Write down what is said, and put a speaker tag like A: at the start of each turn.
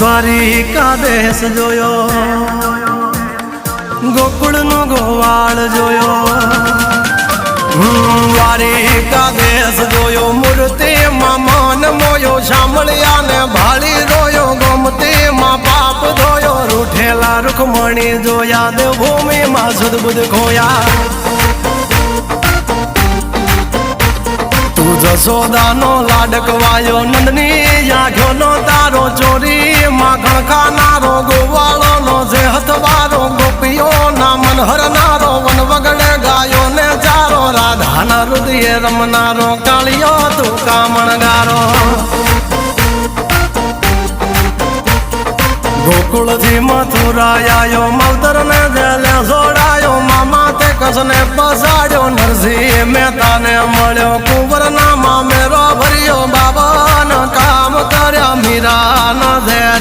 A: દ્વારિકા દેશ જોયો, ગોકુળનો ગોવાળ જોયો, દ્વારિકા દેશ જોયો, મૂર્તિમાં મન મોયો, સાંભળ્યા ને ભાળી જોયો, ગમતીમાં પાપ ધોયો, રૂઠેલા રૂખમણી જોયા, દેવભૂમિમાં સદબુદ્ધ ખોયા. તું જશોદાનો લાડકવાયો, નંદની આંખોનો તારો, ચોરી માખણ ખાનારો, ગોવાળોનો જે હથવારો, ગોપીઓના મન હરનારો, વન વગડે ગાયો ને ચારો, રાધાના હૃદયે રમનારો, કાળિયો તું કામણગારો. ગોકુળથી મથુરા આયો, માવતર ને જેલે જોડાયો, મામા તે કસને પસાડ્યો, નરસિંહ મહેતાને મળ્યો, કુંવરના મામેરો ભર્યો, બાબાના કામ કર્યા, મીરાના